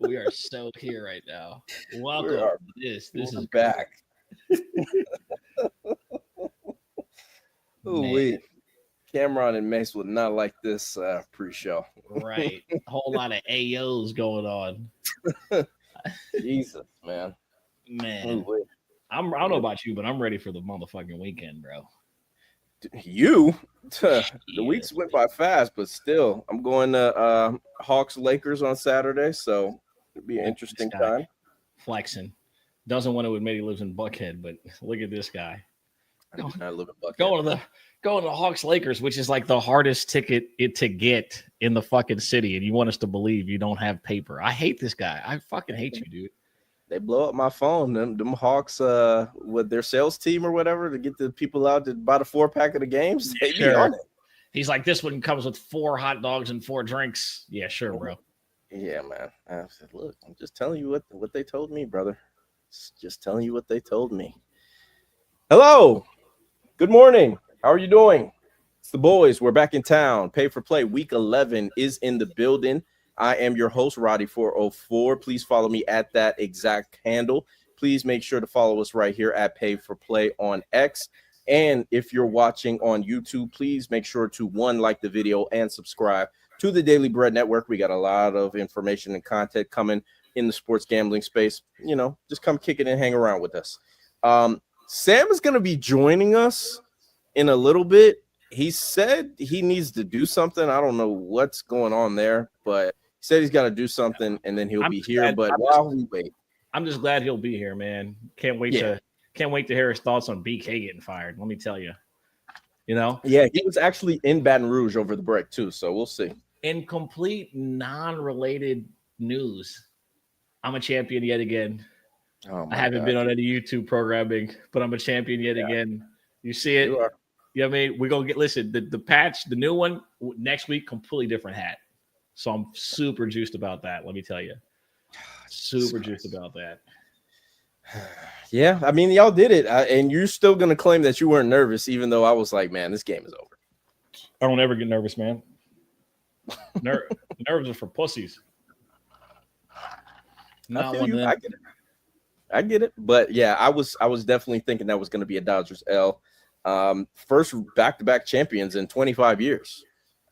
We are so here right now. Welcome. This is back. Man, Ooh, Cameron and Mace would not like this pre-show. right. A whole lot of AOs going on. Jesus, man. Man. Ooh-wee. I don't know about you, but I'm ready for the motherfucking weekend, bro. You, the Yeah. weeks went by fast, but still, I'm going to Hawks Lakers on Saturday, so it'll be an interesting This guy time. flexing. Doesn't want to admit he lives in Buckhead, but look at this guy. I do not live in Buckhead. Going to the Hawks Lakers, which is like the hardest ticket to get in the fucking city, and you want us to believe you don't have paper. I hate this guy. I fucking hate you, dude. They blow up my phone. Them Hawks, with their sales team or whatever, to get the people out to buy the 4-pack of the games. They be on it. He's like, this one comes with 4 hot dogs and 4 drinks. Yeah, sure, bro. Yeah, man. I said, look, I'm just telling you what they told me, brother. Just telling you what they told me. Hello. Good morning. How are you doing? It's the boys. We're back in town. Pay for Play Week 11 is in the building. I am your host, Roddy404. Please follow me at that exact handle. Please make sure to follow us right here at Pay for Play on X. And if you're watching on YouTube, please make sure to like the video and subscribe to the Daily Bread Network. We got a lot of information and content coming in the sports gambling space. You know, just come kick it and hang around with us. Sam is going to be joining us in a little bit. He said he needs to do something. I don't know what's going on there, but he said he's got to do something, and then he'll be here. But while we wait, I'm just glad he'll be here, man. Can't wait to hear his thoughts on BK getting fired. Let me tell you. You know? Yeah, he was actually in Baton Rouge over the break too, so we'll see. In complete non-related news, I'm a champion yet again. I haven't been on any YouTube programming, but I'm a champion yet again. You see it? You are. Yeah, I mean, we're gonna listen, the patch, the new one next week, completely different hat. So I'm super juiced about that. Let me tell you, super juiced about that. Yeah, I mean, y'all did it, and you're still gonna claim that you weren't nervous, even though I was like, man, this game is over. I don't ever get nervous, man. Nerves are for pussies. I feel you. I get it, but yeah, I was definitely thinking that was going to be a Dodgers L. First back-to-back champions in 25 years.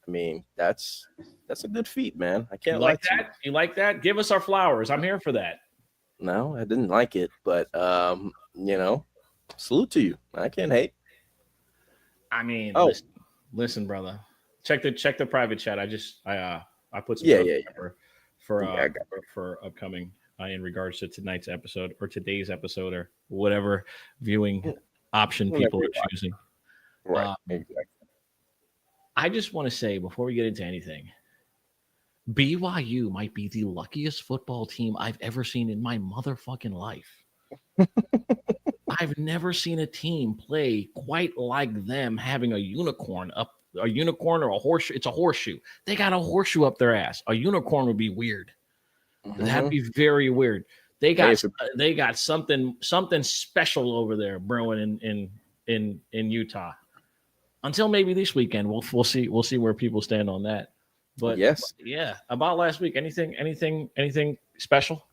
I mean, that's a good feat, man. I can't like that. You like that? Give us our flowers. I'm here for that. No, I didn't like it, but you know, salute to you. I can't hate. I mean, listen, brother. Check the private chat. I put some for upcoming in regards to tonight's episode or today's episode or whatever viewing option people are choosing. Right. Exactly. I just want to say before we get into anything, BYU might be the luckiest football team I've ever seen in my motherfucking life. I've never seen a team play quite like them having a unicorn or a horseshoe. It's a horseshoe. They got a horseshoe up their ass. A unicorn would be weird. That'd be very weird. They got something special over there brewing in Utah. Until maybe this weekend, we'll see where people stand on that. But yes, yeah. About last week, anything special?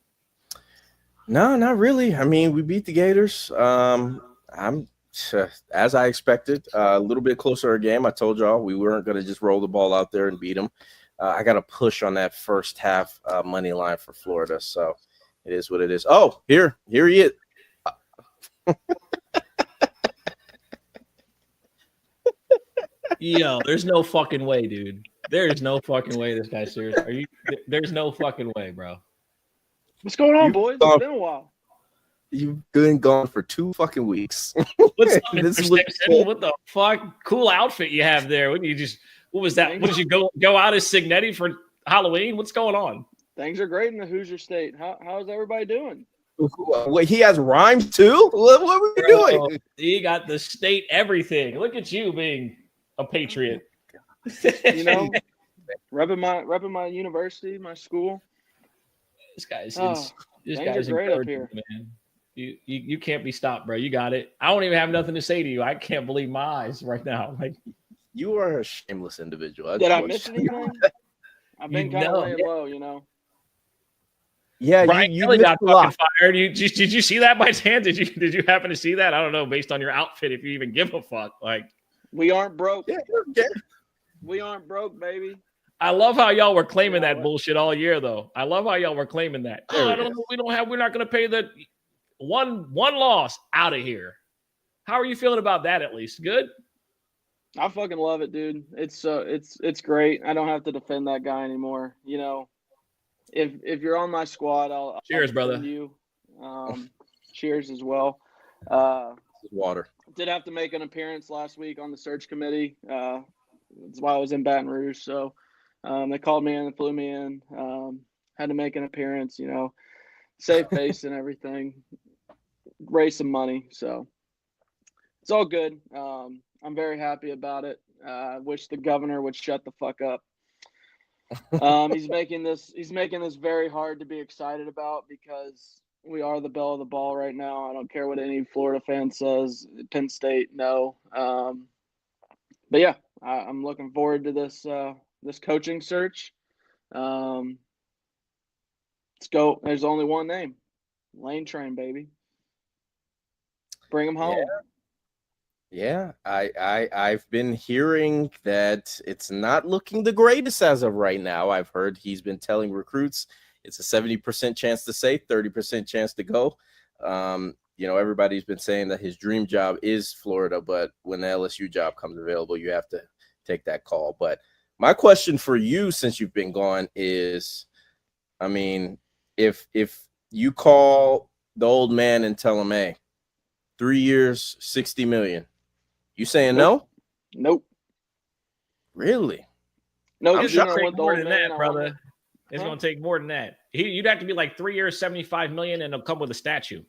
No, not really. I mean, we beat the Gators. I'm as I expected, a little bit closer a game. I told y'all we weren't going to just roll the ball out there and beat them. I got a push on that first half money line for Florida, so it is what it is. Oh, here he is. Yo, there's no fucking way, dude. There is no fucking way this guy's serious. There's no fucking way, bro. What's going on, boys? It's been a while. You've been gone for 2 fucking weeks. What's up, Mr. Simpson? What the fuck? Cool outfit you have there. What was that? What did you go out as Signetti for Halloween? What's going on? Things are great in the Hoosier State. How's everybody doing? Wait, he has rhymes too? What were you doing? He got the state everything. Look at you being a patriot. You know, repping my university, my school. This guy's great up here, man. You can't be stopped, bro. You got it. I don't even have nothing to say to you. I can't believe my eyes right now. Like, you are a shameless individual. Did I miss anything? I've been kind of laying low, you know. Yeah, Brian you Kelly missed got a lot. fucking fired. Did you see that by chance? Did you happen to see that? I don't know. Based on your outfit, if you even give a fuck, like We aren't broke. Yeah, yeah. We aren't broke, baby. I love how y'all were claiming Yeah, that bullshit all year, though. I love how y'all were claiming that. There Oh, I it don't is. know. We're not going to pay the one loss out of here. How are you feeling about that? At least good. I fucking love it, dude. It's great. I don't have to defend that guy anymore. You know, if you're on my squad, I'll Cheers, defend brother. you. Cheers as well. This is water. Did have to make an appearance last week on the search committee. That's why I was in Baton Rouge. So they called me in and flew me in. Had to make an appearance, you know, save face and everything, raise some money. So it's all good. I'm very happy about it. I wish the governor would shut the fuck up. He's making this very hard to be excited about because we are the belle of the ball right now. I don't care what any Florida fan says. Penn State, no. But yeah, I'm looking forward to this coaching search. Let's go. There's only one name, Lane Train, baby. Bring him home. Yeah, I've been hearing that it's not looking the greatest as of right now. I've heard he's been telling recruits it's a 70% chance to stay, 30% chance to go. You know, everybody's been saying that his dream job is Florida, but when the LSU job comes available, you have to take that call. But my question for you, since you've been gone, is, I mean, if you call the old man and tell him, hey, 3 years, $60 million, you saying no? Nope. Really? No, It's you gonna know take what the more old than man, that, I brother. wanna- It's Huh? gonna take more than that. You'd have to be like 3 years, 75 million, and it'll come with a statue.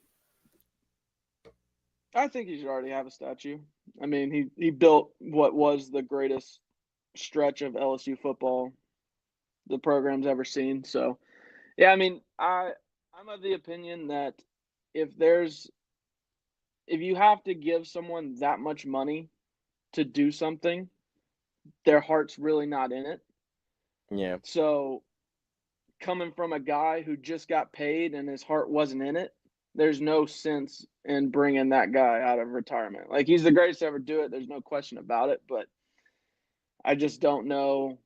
I think he should already have a statue. I mean, he built what was the greatest stretch of LSU football the program's ever seen. So, yeah, I mean, I'm of the opinion that if you have to give someone that much money to do something, their heart's really not in it. Yeah. So, coming from a guy who just got paid and his heart wasn't in it, there's no sense in bringing that guy out of retirement. Like, he's the greatest to ever do it. There's no question about it. But I just don't know,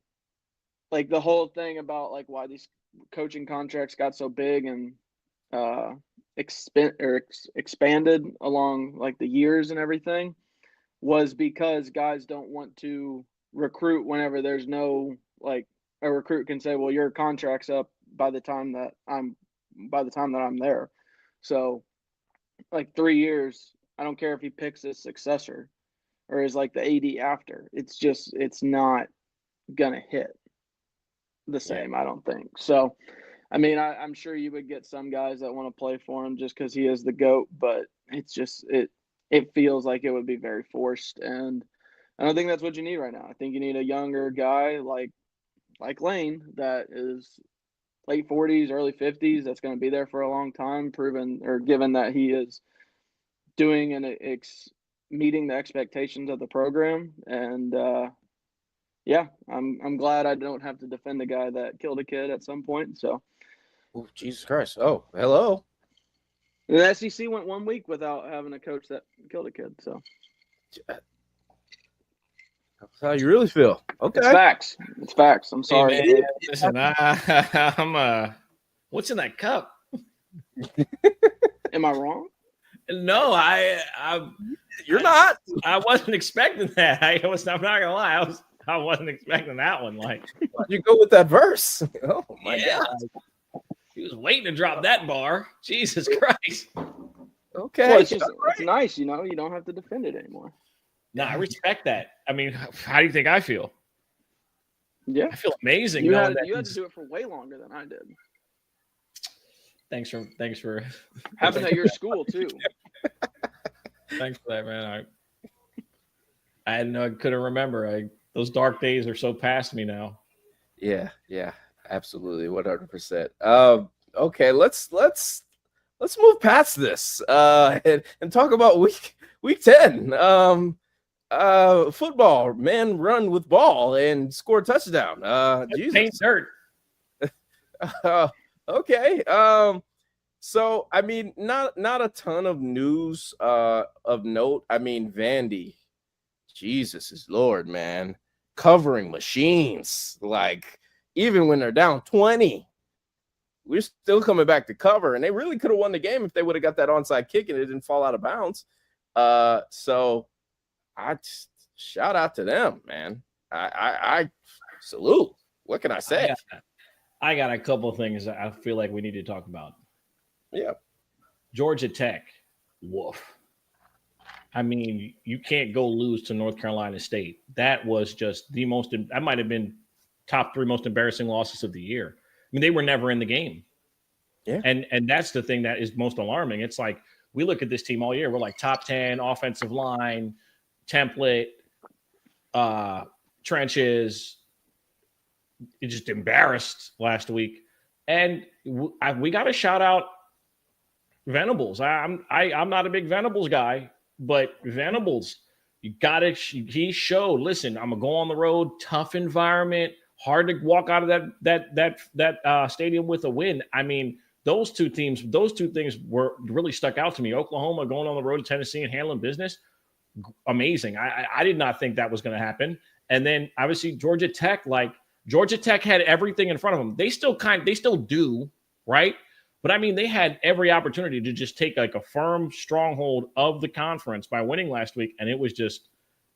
like, the whole thing about like why these coaching contracts got so big and expanded along like the years and everything was because guys don't want to recruit whenever there's no, like, a recruit can say, well, your contract's up by the time that I'm there. So, like, 3 years, I don't care if he picks his successor or is like the AD after. It's not gonna hit the same, I don't think. So, I mean, I'm sure you would get some guys that want to play for him just because he is the GOAT, but it's just it feels like it would be very forced, and I don't think that's what you need right now. I think you need a younger guy like Lane that is late 40s, early 50s, that's going to be there for a long time, proven or given that he is doing and meeting the expectations of the program. And yeah, I'm glad I don't have to defend the guy that killed a kid at some point. So, Oh, Jesus Christ. Oh, hello. the SEC went 1 week without having a coach that killed a kid. So That's how you really feel. Okay. it's facts. It's facts. I'm sorry. Hey, man, listen, I'm what's in that cup? Am I wrong? No, You're not. I wasn't expecting that. I'm not gonna lie. I wasn't expecting that one. Like, Why'd you go with that verse? Oh my yeah, God. he was waiting to drop that bar. Jesus Christ. Okay. Well, it's nice, you know. You don't have to defend it anymore. No, I respect that. I mean, how do you think I feel? Yeah, I feel amazing. you knowing had that to do it for way longer than I did. Thanks for Happened at your school too. thanks for that, man. I couldn't remember. Those dark days are so past me now. Yeah, absolutely, 100%. Okay, let's move past this and talk about week 10. Football, man run with ball and score a touchdown. Jesus. Paint dirt. Okay. So I mean, not a ton of news of note. I mean, Vandy, Jesus is Lord, man. Covering machines. Like, even when they're down 20, we're still coming back to cover. And they really could have won the game if they would have got that onside kick and it didn't fall out of bounds. So I just shout out to them, man. I salute. What can I say? I got a couple of things that I feel like we need to talk about. Yeah. Georgia Tech. Woof. I mean, you can't go lose to North Carolina State. That was just that might have been top 3 most embarrassing losses of the year. I mean, they were never in the game. Yeah. And that's the thing that is most alarming. It's like we look at this team all year. We're like top 10 offensive line, template, trenches. It just embarrassed last week. And we got to shout out Venables. I'm not a big Venables guy, but Venables, you got to. He showed. Listen, I'm gonna go on the road, tough environment, hard to walk out of that stadium with a win. I mean, those two things were really stuck out to me. Oklahoma going on the road to Tennessee and handling business, amazing. I did not think that was going to happen. And then obviously Georgia Tech had everything in front of them. They still do, right? But I mean, they had every opportunity to just take like a firm stronghold of the conference by winning last week, and it was just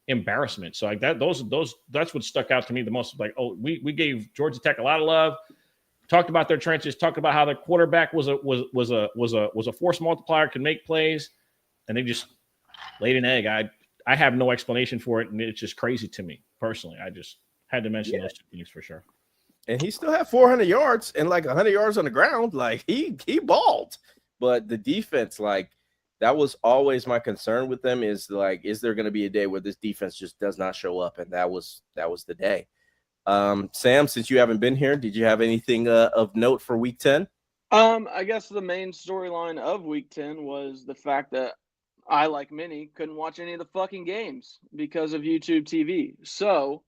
embarrassment. So like that's what stuck out to me the most. Like, oh, we gave Georgia Tech a lot of love. Talked about their trenches. Talked about how their quarterback was a force multiplier, could make plays, and they just laid an egg. I have no explanation for it, and it's just crazy to me personally. I just had to mention those two things for sure. And he still had 400 yards and like 100 yards on the ground. Like he balled. But the defense, like, that was always my concern with them, is like, is there going to be a day where this defense just does not show up? And that was the day. Sam, since you haven't been here, did you have anything of note for week 10? I guess the main storyline of week 10 was the fact that I, like many, couldn't watch any of the fucking games because of YouTube TV. So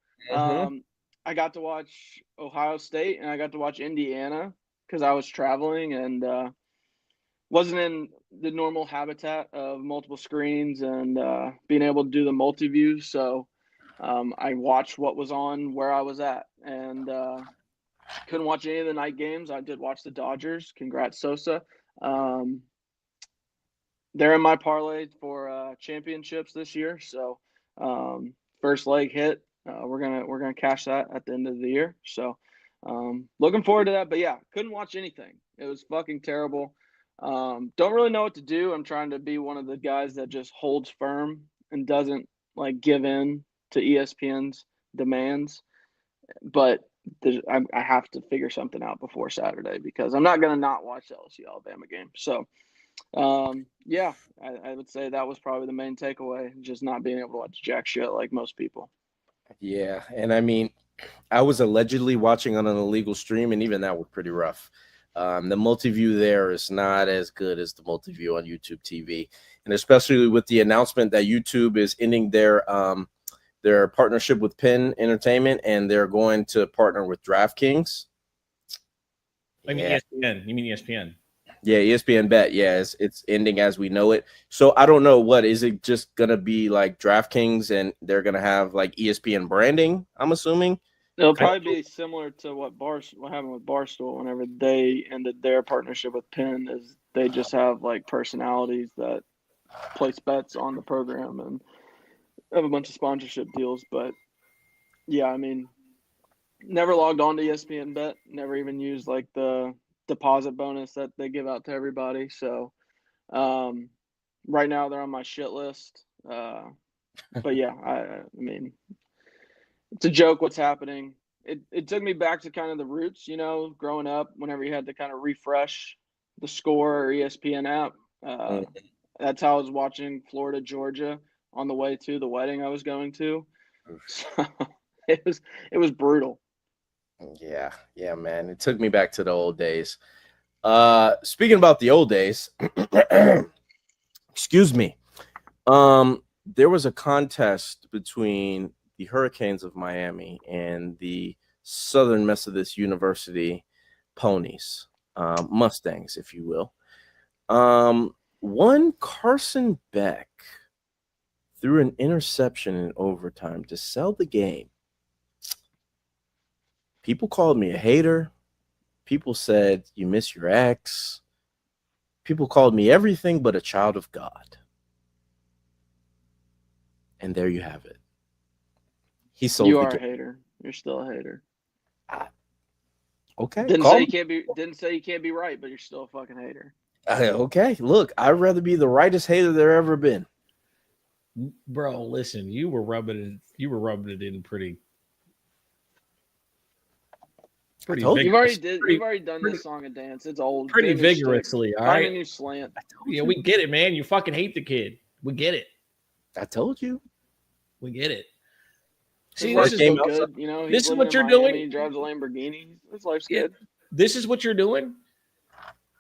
I got to watch Ohio State and I got to watch Indiana because I was traveling and wasn't in the normal habitat of multiple screens and being able to do the multi-view. So I watched what was on where I was at, and couldn't watch any of the night games. I did watch the Dodgers. Congrats, Sosa. They're in my parlay for championships this year. So first leg hit. We're gonna cash that at the end of the year. So looking forward to that. But yeah, couldn't watch anything. It was fucking terrible. Don't really know what to do. I'm trying to be one of the guys that just holds firm and doesn't like give in to ESPN's demands. But I have to figure something out before Saturday because I'm not gonna not watch the LSU Alabama game. So yeah, I would say that was probably the main takeaway, just not being able to watch jack shit like most people. Yeah, and I mean, I was allegedly watching on an illegal stream, and even that was pretty rough. The multi-view there is not as good as the multi-view on YouTube TV, and especially with the announcement that YouTube is ending their partnership with Penn Entertainment, and they're going to partner with DraftKings. I mean, ESPN. You mean ESPN? Yeah, ESPN Bet. Yeah, it's ending as we know it. So I don't know, what is it just gonna be like DraftKings, and they're gonna have like ESPN branding? I'm assuming it'll probably be similar to what happened with Barstool whenever they ended their partnership with Penn. Is they just have like personalities that place bets on the program and have a bunch of sponsorship deals. But yeah, I mean, never logged on to ESPN Bet. Never even used like the deposit bonus that they give out to everybody. So right now they're on my shit list. But yeah, I mean, it's a joke what's happening. It took me back to kind of the roots, you know, growing up, whenever you had to kind of refresh the Score or ESPN app. That's how I was watching Florida, Georgia on the way to the wedding I was going to. So it was brutal. Yeah, man. It took me back to the old days. Speaking about the old days, excuse me. There was a contest between the Hurricanes of Miami and the Southern Methodist University Ponies. Mustangs, if you will. One Carson Beck threw an interception in overtime to sell the game. People called me a hater. People said you miss your ex. People called me everything but a child of God. And there you have it. He sold You the are a game. hater. You're still a hater. Okay. Didn't call say me. you can't be. Didn't say you can't be right, but you're still a fucking hater. Okay. Look, I'd rather be the rightest hater there ever been. Bro, listen, you were rubbing it in pretty I told you. You've already done this song and dance. It's old. pretty Get a new stick. vigorously. All Find a right. new slant. Yeah, we get it, man. You fucking hate the kid. We get it. I told you. We get it. See, See, this this is is good. You know, this he's is what living in you're Miami, doing? He drives a Lamborghini. His life's Yeah. good. this is what you're doing.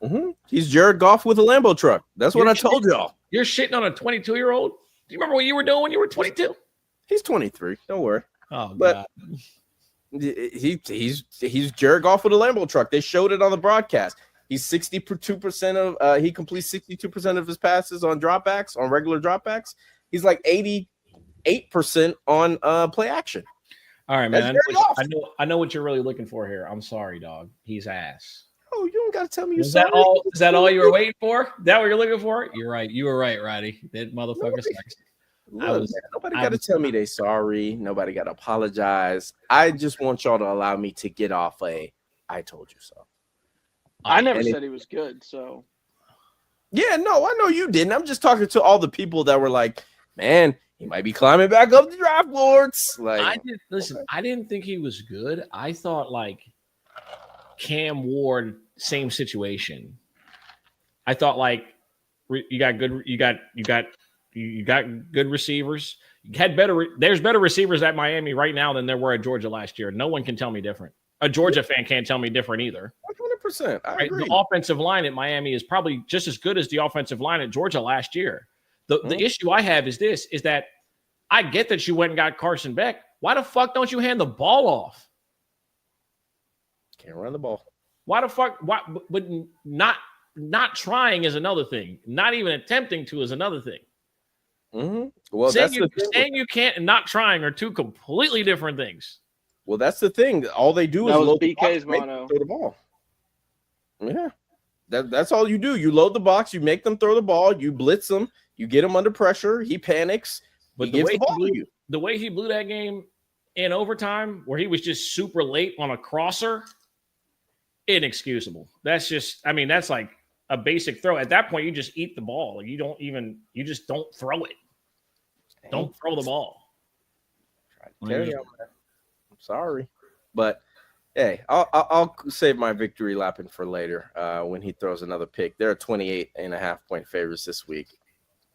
Mm-hmm. He's Jared Goff with a Lambo truck. That's what I told y'all. You're shitting on a 22-year-old. Do you remember what you were doing when you were 22? He's 23. Don't worry. Oh, But- God. He's Jared Goff with a Lambo truck. They showed it on the broadcast. He's 62% of he completes 62% of his passes on dropbacks, on regular dropbacks. He's like 88% on play action. All right, man. That's Jared Goff. I know what you're really looking for here. I'm sorry, dog. He's ass. Oh, you don't gotta tell me you're Is that sorry. all? Is that all you were waiting for? That what you're looking for? You're right. You were right, Roddy. That motherfucker sucks. Look, nobody got to tell me they sorry. Nobody got to apologize. I just want y'all to allow me to get off I told you so. I never And said he was good. So Yeah, no, I know you didn't. I'm just talking to all the people that were like, man, he might be climbing back up the draft boards. Like, I didn't think he was good. I thought like Cam Ward, same situation. I thought like you got good receivers. You had there's better receivers at Miami right now than there were at Georgia last year. No one can tell me different. A Georgia fan can't tell me different either. 100%. I Right? agree. The offensive line at Miami is probably just as good as the offensive line at Georgia last year. The issue I have is that I get that you went and got Carson Beck. Why the fuck don't you hand the ball off? Can't run the ball. Why the fuck? Why? But not trying is another thing. Not even attempting to is another thing. Mm-hmm. Well, Saying you can't and not trying are two completely different things. Well, that's the thing. All they do That is was load the BK's box, make motto. them throw the ball. Yeah, that's all you do. You load the box, you make them throw the ball, you blitz them, you get him under pressure. He panics, But he gives the ball to you. the way he blew that game in overtime, where he was just super late on a crosser, inexcusable. That's just, I mean, that's like a basic throw. At that point, you just eat the ball. Like you just don't throw it. Don't throw the ball. Carry on, man. I'm sorry, but hey, I'll save my victory lapping for later when he throws another pick. They're 28.5-point favorites this week.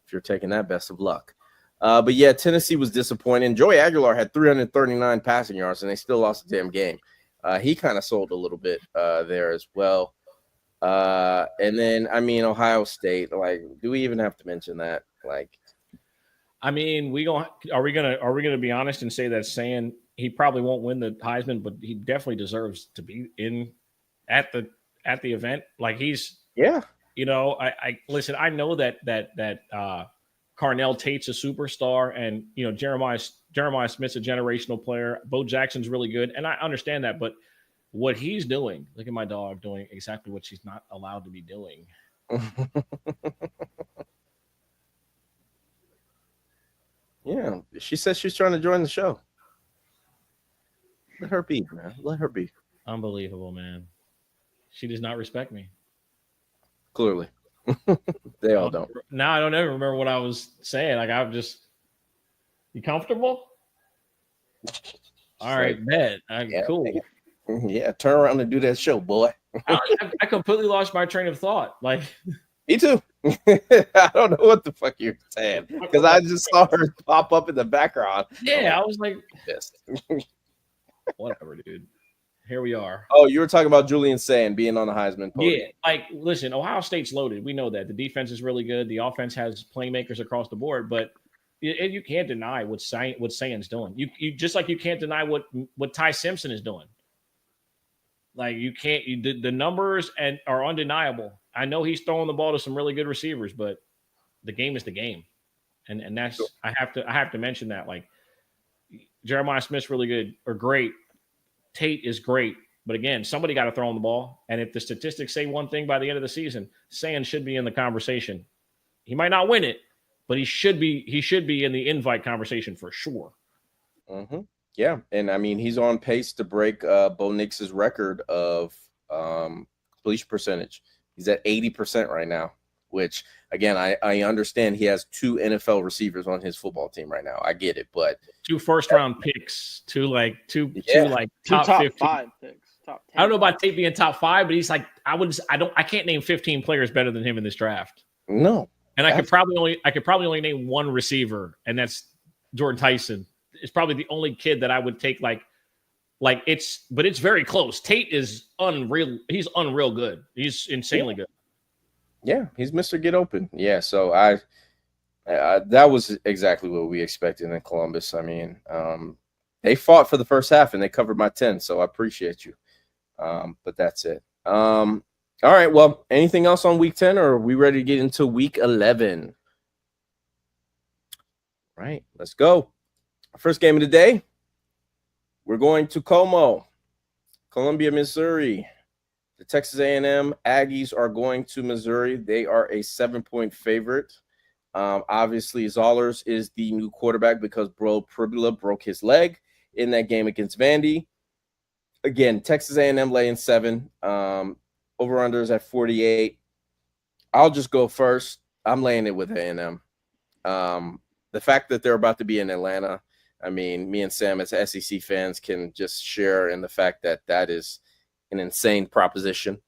If you're taking that, best of luck. But yeah, Tennessee was disappointing. Joey Aguilar had 339 passing yards, and they still lost the damn game. He kind of sold a little bit there as well. And then, I mean, Ohio State. Like, do we even have to mention that? Like, I mean, are we gonna be honest and say that saying he probably won't win the Heisman, but he definitely deserves to be at the event. Like yeah. You know, I listen. I know that Carnell Tate's a superstar, and you know Jeremiah Smith's a generational player. Bo Jackson's really good, and I understand that. But what he's doing, look at my dog doing exactly what she's not allowed to be doing. Yeah, she says she's trying to join the show. Let her be, man. Let her be. Unbelievable, man. She does not respect me. Clearly. They all don't. Now I don't ever remember what I was saying. Like I'm just, you comfortable? All right, bet. Yeah, Cool. Yeah, turn around and do that show, boy. I completely lost my train of thought. Like, Me too. I don't know what the fuck you're saying because I just saw her pop up in the background. yeah, I was like, Yes. whatever, dude. Here we are. Oh, you were talking about Julian Sand being on the Heisman podium. Yeah, like listen, Ohio State's loaded. We know that the defense is really good. The offense has playmakers across the board, but you can't deny what Sayan's doing. You just like you can't deny what Ty Simpson is doing. Like you can't. The numbers are undeniable. I know he's throwing the ball to some really good receivers, but the game is the game, and that's I have to mention that. Like Jeremiah Smith's really good or great. Tate is great, but again, somebody got to throw him the ball. And if the statistics say one thing by the end of the season, Sand should be in the conversation. He might not win it, but he should be in the invite conversation for sure. Mm-hmm. Yeah, and I mean he's on pace to break Bo Nix's record of completion percentage. He's at 80% right now, which again I understand he has 2 NFL receivers on his football team right now. I get it, but 2 first-round picks, two top 5 picks, top 10. I don't know about Tate being top 5, but he's like I can't name 15 players better than him in this draft. No. And I could probably only name one receiver, and that's Jordan Tyson. It's probably the only kid that I would take but it's very close. Tate is unreal. He's unreal good. He's insanely good. Yeah, he's Mr. Get Open. Yeah, so I that was exactly what we expected in Columbus. I mean, they fought for the first half and they covered my 10, so I appreciate you. But that's it. All right, well, anything else on week 10, or are we ready to get into week 11? All right, let's go. First game of the day, we're going to Como, Columbia, Missouri. The Texas A&M Aggies are going to Missouri. They are a 7-point favorite. Obviously, Zollers is the new quarterback because Bro Pribula broke his leg in that game against Vandy. Again, Texas A&M laying 7. Over-unders at 48. I'll just go first. I'm laying it with A&M. The fact that they're about to be in Atlanta, I mean, me and Sam as SEC fans can just share in the fact that that is an insane proposition.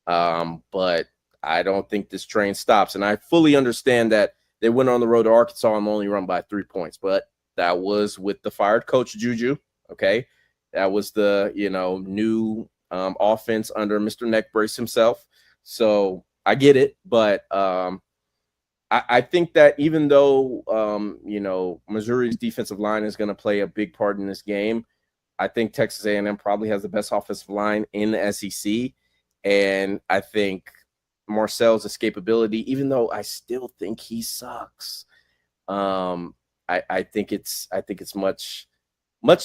But I don't think this train stops. And I fully understand that they went on the road to Arkansas and only run by 3 points. But that was with the fired coach, Juju. Okay. That was the, new offense under Mr. Neckbrace himself. So I get it. But I think that even though, Missouri's defensive line is going to play a big part in this game, I think Texas A&M probably has the best offensive line in the SEC. And I think Marcel's escapability, even though I still think he sucks, I think it's much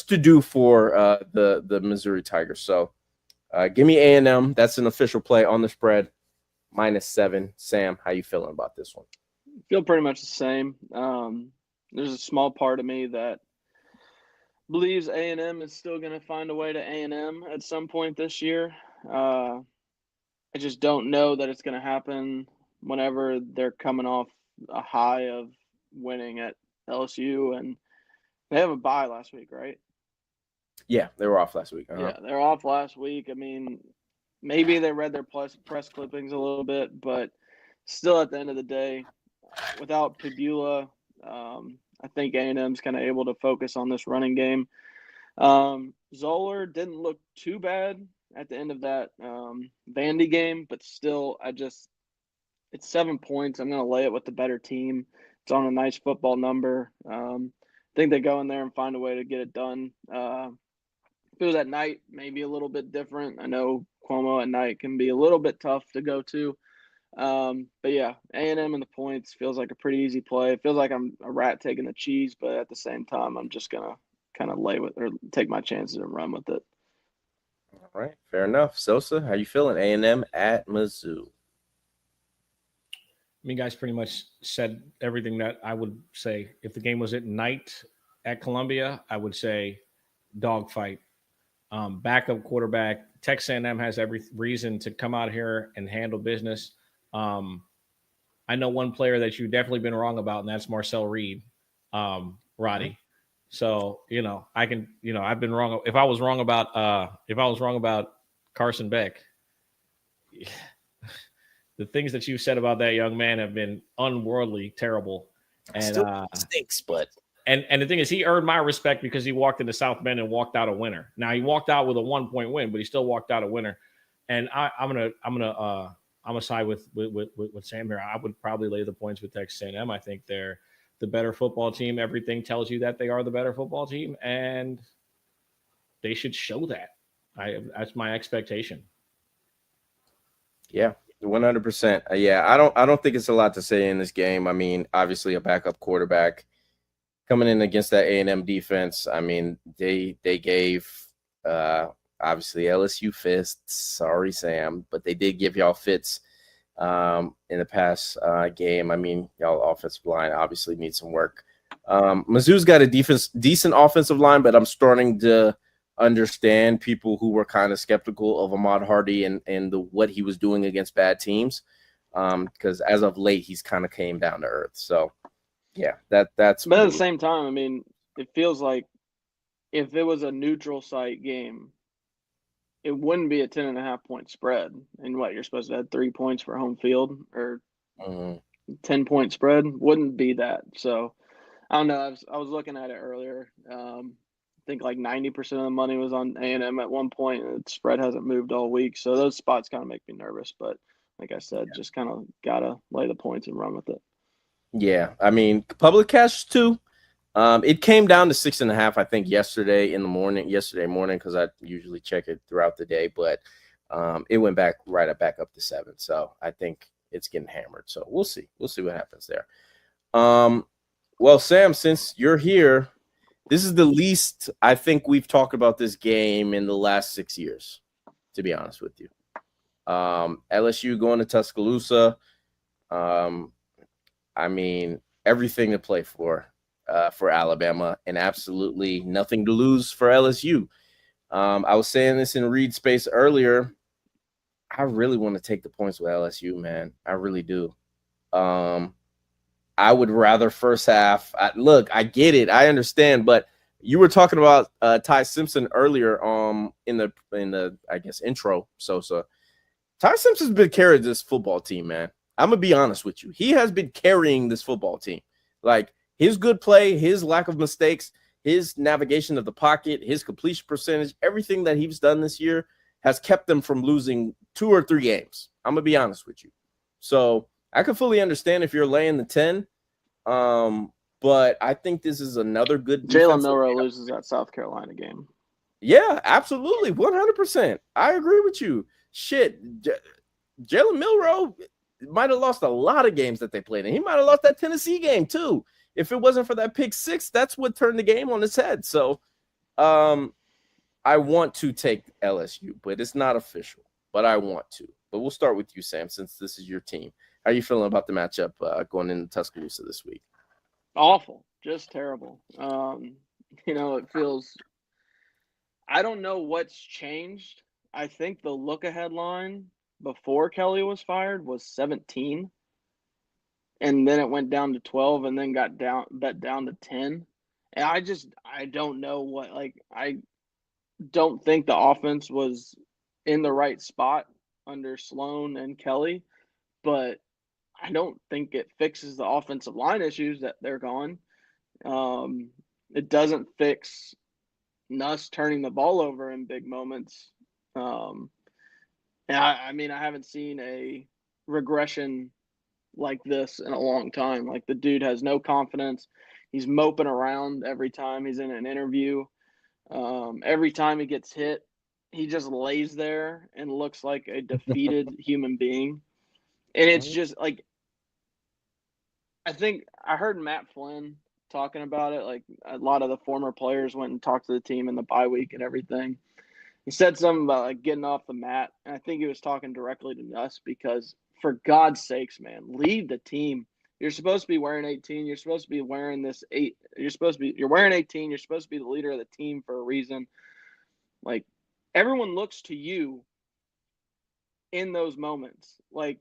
to do for the Missouri Tigers. So give me A&M. That's an official play on the spread, -7. Sam, how you feeling about this one? Feel pretty much the same. There's a small part of me that believes A&M is still going to find a way to A&M at some point this year. I just don't know that it's going to happen whenever they're coming off a high of winning at LSU, and they have a bye last week, right? Yeah, they were off last week. Yeah, they're off last week. I mean, maybe they read their press clippings a little bit, but still at the end of the day, without Pibula, I think A&M's kind of able to focus on this running game. Zoller didn't look too bad at the end of that Vandy game, but still, it's 7 points. I'm going to lay it with the better team. It's on a nice football number. I think they go in there and find a way to get it done. If it was at night, maybe a little bit different. I know Cuomo at night can be a little bit tough to go to. But yeah, A&M and the points feels like a pretty easy play. It feels like I'm a rat taking the cheese, but at the same time, I'm just going to kind of lay with or take my chances and run with it. All right, fair enough. Sosa, how you feeling? A&M at Mizzou. I mean, guys pretty much said everything that I would say. If the game was at night at Columbia, I would say dogfight. Backup quarterback. Texas A&M has every reason to come out here and handle business. I know one player that you've definitely been wrong about, and that's Marcel Reed, Roddy. So, I can, I've been wrong. If I was wrong about Carson Beck, the things that you said about that young man have been unworldly terrible. And still stinks, but and the thing is, he earned my respect because he walked into South Bend and walked out a winner. Now he walked out with a 1-point win, but he still walked out a winner. And I'm gonna side with Sam here. I would probably lay the points with Texas A&M. I think they're the better football team. Everything tells you that they are the better football team, and they should show that. That's my expectation. Yeah, 100%. Yeah, I don't think it's a lot to say in this game. I mean, obviously a backup quarterback coming in against that A&M defense. I mean, they gave uh obviously LSU fits. Sorry, Sam, but they did give y'all fits in the past game. I mean, y'all offensive line obviously needs some work. Mizzou's got a decent offensive line, but I'm starting to understand people who were kind of skeptical of Ahmad Hardy and what he was doing against bad teams. Because as of late, he's kind of came down to earth. So yeah, that's. But at the same time, I mean, it feels like if it was a neutral site game, it wouldn't be a 10.5-point spread. And what, you're supposed to have 3 points for home field or 10-point spread? Wouldn't be that. So I don't know. I was looking at it earlier. I think like 90% of the money was on A&M at one point, and the spread hasn't moved all week. So those spots kind of make me nervous. But like I said, just kind of got to lay the points and run with it. Yeah, I mean, public cash too. It came down to 6.5, I think, yesterday morning, because I usually check it throughout the day, but it went back up to 7. So I think it's getting hammered. So we'll see. We'll see what happens there. Well, Sam, since you're here, this is the least I think we've talked about this game in the last 6 years, to be honest with you. LSU going to Tuscaloosa. I mean, everything to play for Alabama and absolutely nothing to lose for LSU. I was saying this in Reed Space earlier. I really want to take the points with LSU, man. I really do. I would rather first half. Look, I get it. I understand, but you were talking about Ty Simpson earlier in the I guess intro, Sosa. Ty Simpson's been carrying this football team, man. I'm going to be honest with you. He has been carrying this football team. Like, his good play, his lack of mistakes, his navigation of the pocket, his completion percentage, everything that he's done this year has kept them from losing 2 or 3 games. I'm going to be honest with you. So I can fully understand if you're laying the 10, but I think this is another good Jalen Milroe loses that South Carolina game. Yeah, absolutely. 100%. I agree with you. Shit. Jalen Milroe might have lost a lot of games that they played, and he might have lost that Tennessee game too. If it wasn't for that pick 6, that's what turned the game on its head. So I want to take LSU, but it's not official, but I want to. But we'll start with you, Sam, since this is your team. How are you feeling about the matchup going into Tuscaloosa this week? Awful. Just terrible. It feels – I don't know what's changed. I think the look-ahead line before Kelly was fired was 17, and then it went down to 12, and then got bet down to 10. And I don't know what, like, I don't think the offense was in the right spot under Sloan and Kelly, but I don't think it fixes the offensive line issues that they're gone. It doesn't fix Nuss turning the ball over in big moments. And I mean, I haven't seen a regression like this in a long time. Like, the dude has no confidence. He's moping around every time he's in an interview. Every time he gets hit, he just lays there and looks like a defeated human being. And it's just like, I think I heard Matt Flynn talking about it. Like, a lot of the former players went and talked to the team in the bye week and everything. He said something about, like, getting off the mat, and I think he was talking directly to us because, for God's sakes, man, lead the team. You're supposed to be wearing 18. You're supposed to be wearing this 8. You're wearing 18. You're supposed to be the leader of the team for a reason. Like, everyone looks to you in those moments. Like,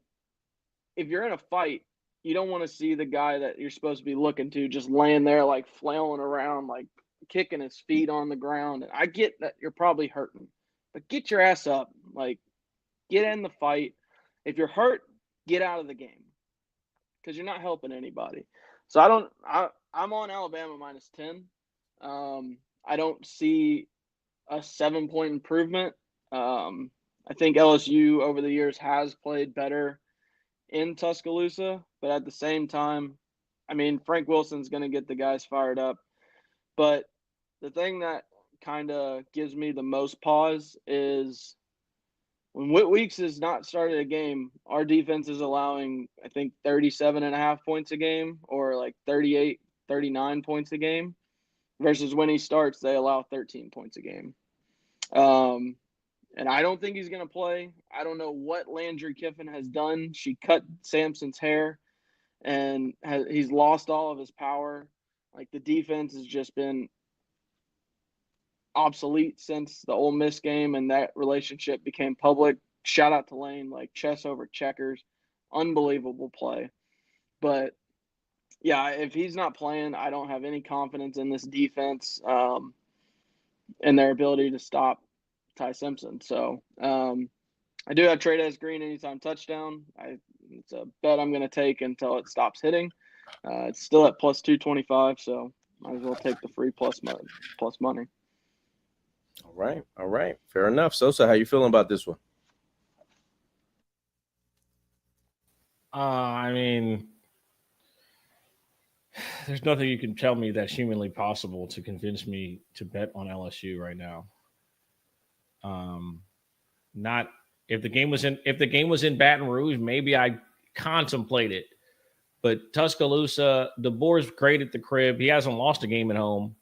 if you're in a fight, you don't want to see the guy that you're supposed to be looking to just laying there, like, flailing around, like, kicking his feet on the ground. And I get that you're probably hurting, but get your ass up. Like, get in the fight. If you're hurt, get out of the game because you're not helping anybody. So I'm on Alabama minus 10. I don't see a 7-point improvement. I think LSU over the years has played better in Tuscaloosa, but at the same time, I mean, Frank Wilson's going to get the guys fired up. But the thing that kind of gives me the most pause is when Whit Weeks has not started a game, our defense is allowing, I think, 37.5 points a game or like 38, 39 points a game versus when he starts, they allow 13 points a game. And I don't think he's going to play. I don't know what Landry Kiffin has done. She cut Sampson's hair, and he's lost all of his power. Like, the defense has just been obsolete since the Ole Miss game, and that relationship became public. Shout out to Lane, like chess over checkers. Unbelievable play. But, yeah, if he's not playing, I don't have any confidence in this defense and their ability to stop Ty Simpson. So I do have Trey'Dez Green anytime touchdown. It's a bet I'm going to take until it stops hitting. It's still at plus 225, so might as well take the free plus money. All right. Fair enough. Sosa, how you feeling about this one? I mean, there's nothing you can tell me that's humanly possible to convince me to bet on LSU right now. Not if the game was in Baton Rouge, maybe I contemplate it. But Tuscaloosa, DeBoer's great at the crib. He hasn't lost a game at home.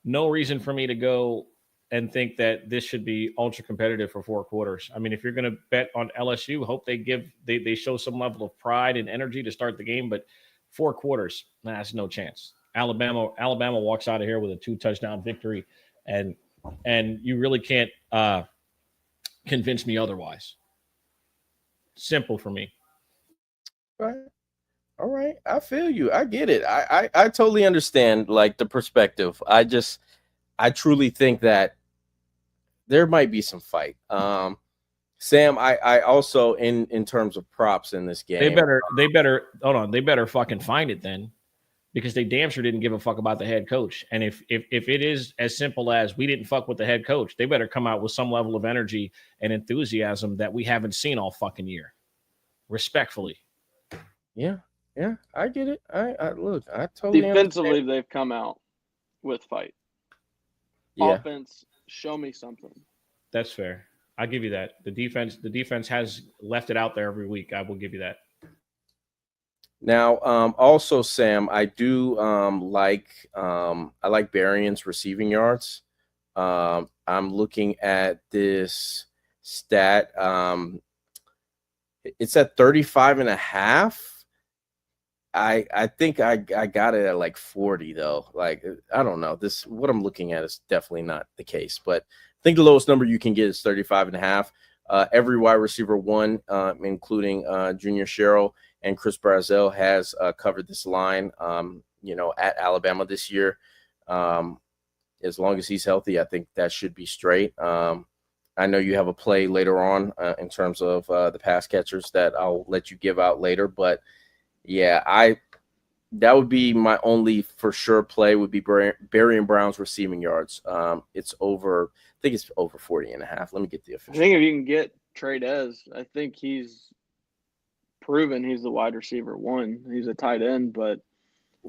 No reason for me to go and think that this should be ultra competitive for 4 quarters. I mean, if you're going to bet on LSU, hope they show some level of pride and energy to start the game. But 4 quarters, that's no chance. Alabama walks out of here with a 2-touchdown victory, and you really can't convince me otherwise. Simple for me. Right. All right. I feel you. I get it. I totally understand, like, the perspective. I truly think that there might be some fight. Sam, I also in terms of props in this game. They better fucking find it then, because they damn sure didn't give a fuck about the head coach. And if it is as simple as we didn't fuck with the head coach, they better come out with some level of energy and enthusiasm that we haven't seen all fucking year. Respectfully. Yeah, I get it. I look, I totally defensively understand. they've come out with fight. Yeah. Offense, show me something. That's fair. I'll give you that. The defense has left it out there every week. I will give you that. Now, also, Sam, I do like Berrien's receiving yards. I'm looking at this stat. It's at 35.5. I think I got it at like 40 though. Like, I don't know. What I'm looking at is definitely not the case, but I think the lowest number you can get is 35.5. Every wide receiver one, including Junior Sherrill and Chris Brazzell, has covered this line, at Alabama this year. As long as he's healthy, I think that should be straight. I know you have a play later on in terms of the pass catchers that I'll let you give out later, but yeah, that would be my only for sure play would be Berrien Brown's receiving yards. It's over, I think it's over 40.5. Let me get the official. I think if you can get Trey'Dez, I think he's proven he's the wide receiver one. He's a tight end, but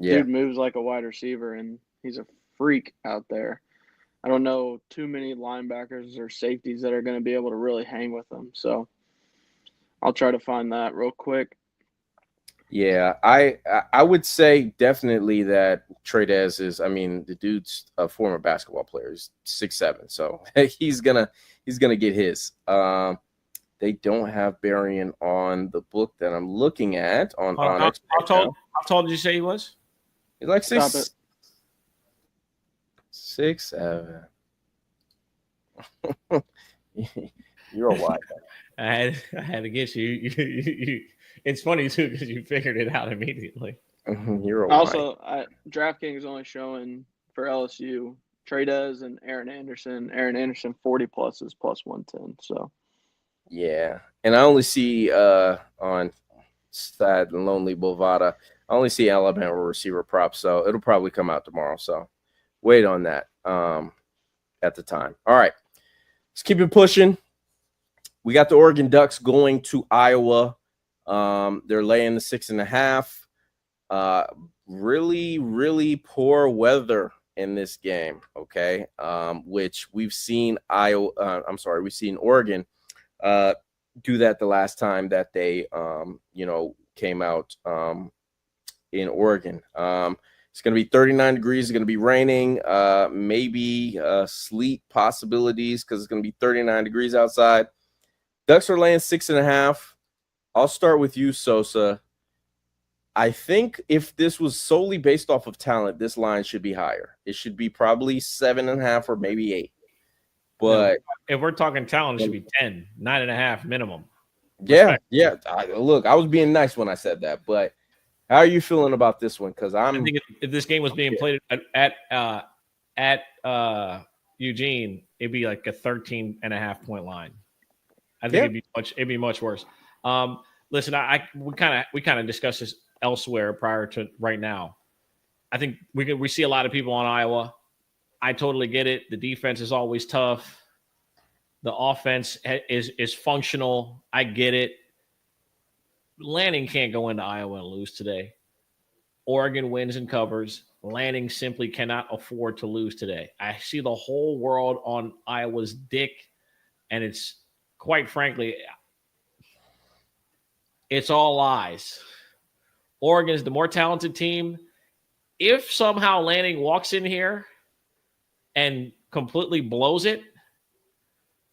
dude moves like a wide receiver, and he's a freak out there. I don't know too many linebackers or safeties that are going to be able to really hang with him. So I'll try to find that real quick. Yeah, I would say definitely that Trey'Dez is. I mean, the dude's a former basketball player. He's 6'7", so he's gonna get his. They don't have Berrien on the book that I'm looking at. How tall did you say he was? He's like 6'7". You're a wide guy. I had to get you. It's funny too because you figured it out immediately. You're a also, DraftKings is only showing for LSU Trey'Dez and Aaron Anderson. Aaron Anderson 40 plus is plus 110. So yeah, and I only see on Sad and Lonely Bovada, I only see Alabama receiver props, so it'll probably come out tomorrow. So wait on that at the time. All right, let's keep it pushing. We got the Oregon Ducks going to Iowa. They're laying the 6.5. Really, really poor weather in this game, okay? Which we've seen we've seen Oregon do that the last time that they came out in Oregon. It's going to be 39 degrees. It's going to be raining, maybe sleet possibilities because it's going to be 39 degrees outside. Ducks are laying 6.5. I'll start with you, Sosa. I think if this was solely based off of talent, this line should be higher. It should be probably 7.5 or maybe 8. But if we're talking talent, it should be 10, 9.5 minimum. Yeah. Look, I was being nice when I said that, but how are you feeling about this one? Because I think if this game was being played at Eugene, it'd be like a 13.5 point line. I think it'd be much worse. Listen, we kind of discussed this elsewhere prior to right now. I think we see a lot of people on Iowa. I totally get it. The defense is always tough. The offense is functional. I get it. Lanning can't go into Iowa and lose today. Oregon wins and covers. Lanning simply cannot afford to lose today. I see the whole world on Iowa's dick, and it's quite frankly, it's all lies. Oregon is the more talented team. If somehow Lanning walks in here and completely blows it,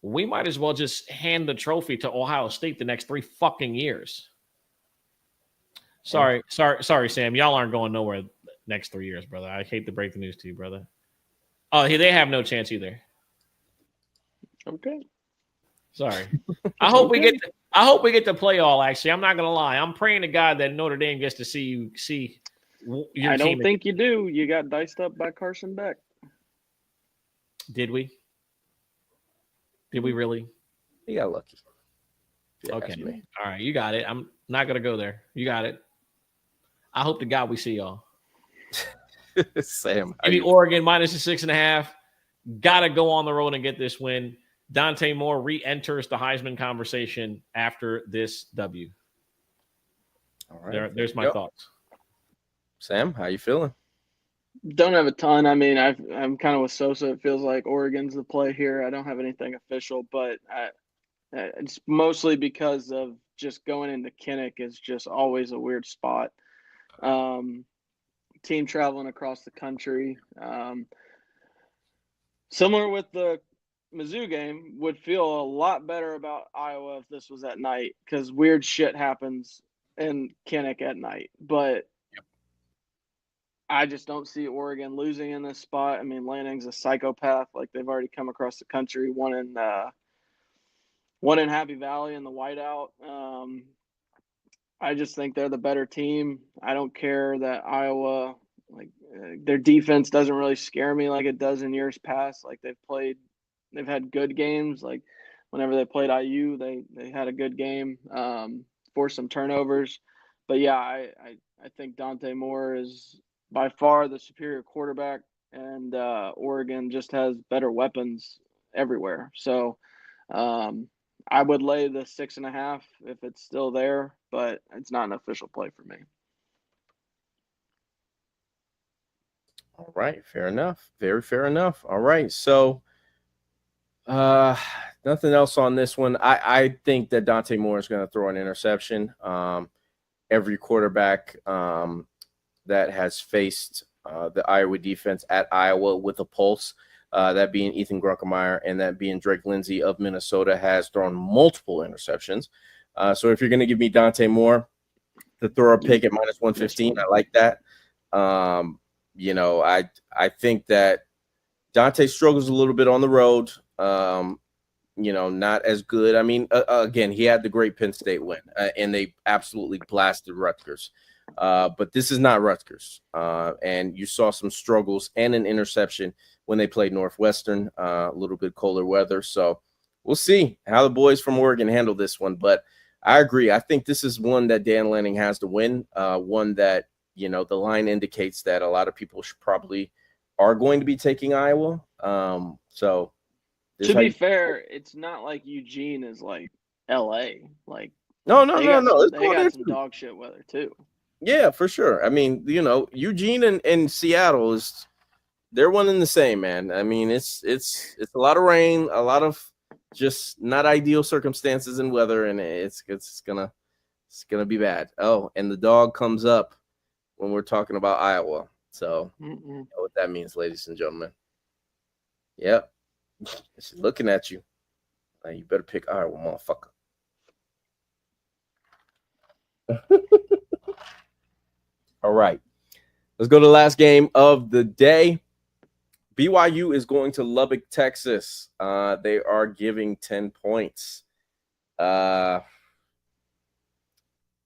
we might as well just hand the trophy to Ohio State the next 3 fucking years. Sorry, Sam. Y'all aren't going nowhere next 3 years, brother. I hate to break the news to you, brother. Oh, they have no chance either. Okay. Sorry. I hope we get to play all. Actually, I'm not gonna lie. I'm praying to God that Notre Dame gets to see your I don't team. think you do. You got diced up by Carson Beck. Did we? Did we really? You got lucky. Okay. All right. You got it. I'm not going to go there. You got it. I hope to God we see y'all. Sam. Maybe Oregon minus the 6.5. Got to go on the road and get this win. Dante Moore re-enters the Heisman conversation after this W. All right. There's my thoughts. Sam, how you feeling? Don't have a ton. I mean, I'm kind of with Sosa. It feels like Oregon's the play here. I don't have anything official, but it's mostly because of just going into Kinnick is just always a weird spot. Team traveling across the country. Similar with the Mizzou game, would feel a lot better about Iowa if this was at night because weird shit happens in Kinnick at night. But I just don't see Oregon losing in this spot. I mean, Lanning's a psychopath. Like they've already come across the country. One in Happy Valley in the whiteout. I just think they're the better team. I don't care that Iowa, their defense doesn't really scare me like it does in years past. Like they've had good games. Like whenever they played IU, they had a good game, forced some turnovers. But yeah, I think Dante Moore is by far the superior quarterback, and Oregon just has better weapons everywhere. So I would lay the 6.5 if it's still there, but it's not an official play for me. All right, fair enough. Very fair enough. All right, so nothing else on this one. I think that Dante Moore is going to throw an interception. Every quarterback that has faced the Iowa defense at Iowa with a pulse, that being Ethan Grunkemeyer and that being Drake Lindsay of Minnesota, has thrown multiple interceptions. So if you're going to give me Dante Moore to throw a pick at minus 115, I like that. I think that Dante struggles a little bit on the road. Not as good. I mean, again, he had the great Penn State win, and they absolutely blasted Rutgers. But this is not Rutgers. And you saw some struggles and an interception when they played Northwestern, a little bit colder weather. So we'll see how the boys from Oregon handle this one. But I agree. I think this is one that Dan Lanning has to win, one that, the line indicates that a lot of people probably are going to be taking Iowa. So to be fair, it's not like Eugene is like LA. Like no. They got some dog shit weather too. Yeah, for sure. I mean, Eugene and Seattle is they're one and the same, man. I mean, it's a lot of rain, a lot of just not ideal circumstances and weather, and it's gonna be bad. Oh, and the dog comes up when we're talking about Iowa. So you know what that means, ladies and gentlemen. Yep. She's looking at you. Now you better pick Iowa, motherfucker. All right. Let's go to the last game of the day. BYU is going to Lubbock, Texas. They are giving 10 points.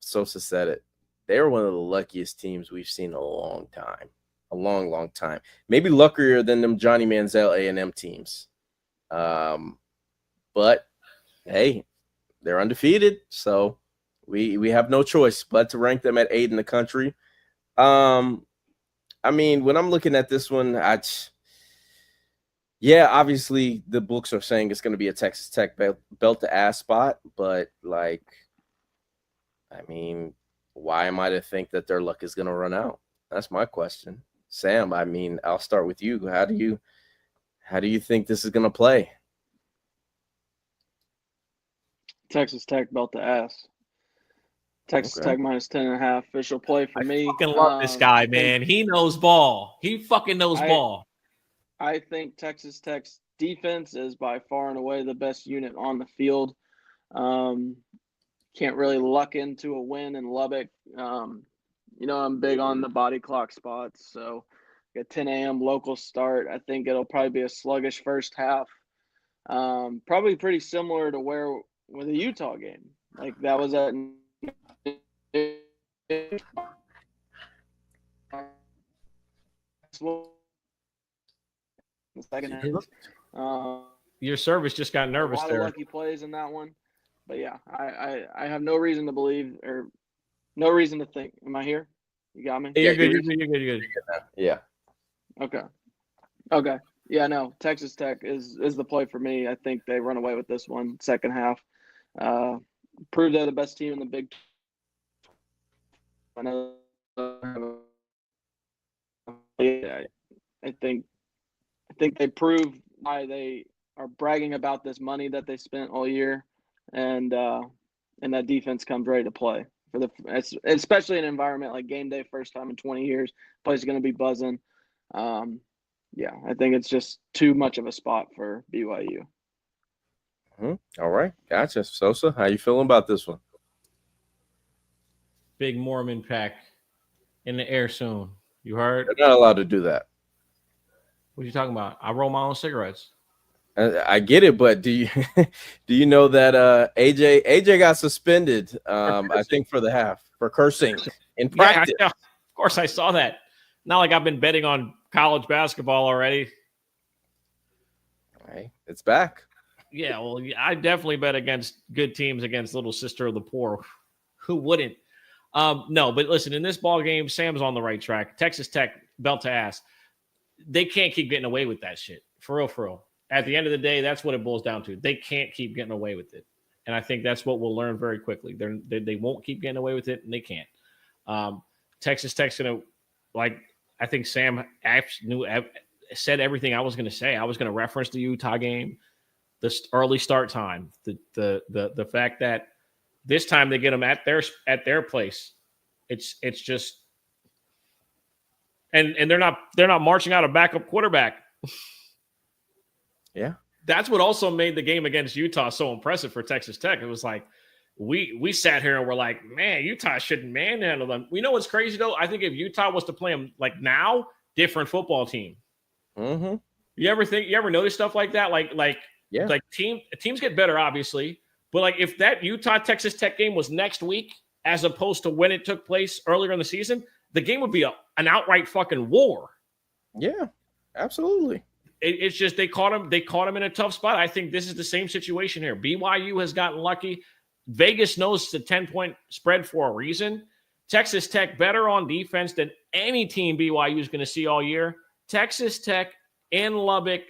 Sosa said it. They're one of the luckiest teams we've seen in a long time. A long, long time. Maybe luckier than them Johnny Manziel A&M teams. But, hey, they're undefeated, so we have no choice but to rank them at 8 in the country. I mean, when I'm looking at this one, obviously the books are saying it's going to be a Texas Tech belt to ass spot, but like, I mean, why am I to think that their luck is going to run out? That's my question. Sam, I mean, I'll start with you. How do you think this is going to play? Texas Tech belt to ass. Texas Tech minus 10.5 official play for me. I fucking love this guy, man. He knows ball. He fucking knows ball. I think Texas Tech's defense is by far and away the best unit on the field. Can't really luck into a win in Lubbock. You know, I'm big on the body clock spots, so a 10 a.m. local start. I think it'll probably be a sluggish first half. Probably pretty similar to with the Utah game. Like that was at the second half. Your service just got nervous there. A lot of lucky plays in that one. But yeah, I have no reason to believe or no reason to think. Am I here? You got me? You're good. You're good. Yeah. Okay. Yeah, no. Texas Tech is the play for me. I think they run away with this one second half. Prove they're the best team in the Big 12. I think they prove why they are bragging about this money that they spent all year, and that defense comes ready to play especially in an environment like game day, first time in 20 years. Place is going to be buzzing. I think it's just too much of a spot for BYU. All right, gotcha. Sosa, how you feeling about this one? Big Mormon pack in the air soon. You heard? They're not allowed to do that. What are you talking about? I roll my own cigarettes. I get it, but do you know that AJ got suspended? I think for the half for cursing in practice. Yeah, of course, I saw that. Not like I've been betting on college basketball already. Right, it's back. Yeah, well, I definitely bet against good teams against little sister of the poor. Who wouldn't? No, but listen, in this ball game, Sam's on the right track. Texas Tech belt to ass. They can't keep getting away with that shit. For real. At the end of the day, that's what it boils down to. They can't keep getting away with it. And I think that's what we'll learn very quickly. They won't keep getting away with it, and they can't. Texas Tech's going to, like, I think Sam said everything I was going to say. I was going to reference the Utah game, the early start time, the fact that this time they get them at their place. It's just, and they're not marching out a backup quarterback. Yeah. That's what also made the game against Utah so impressive for Texas Tech. It was like we sat here and we're like, man, Utah shouldn't manhandle them. We know what's crazy though. I think if Utah was to play them like now, different football team. Mm-hmm. You ever notice stuff like that? Like teams get better, obviously, but like if that Utah Texas Tech game was next week as opposed to when it took place earlier in the season, the game would be an outright fucking war. Yeah, absolutely. It's just they caught him in a tough spot. I think this is the same situation here. BYU has gotten lucky. Vegas knows it's a 10-point spread for a reason. Texas Tech better on defense than any team BYU is going to see all year. Texas Tech in Lubbock,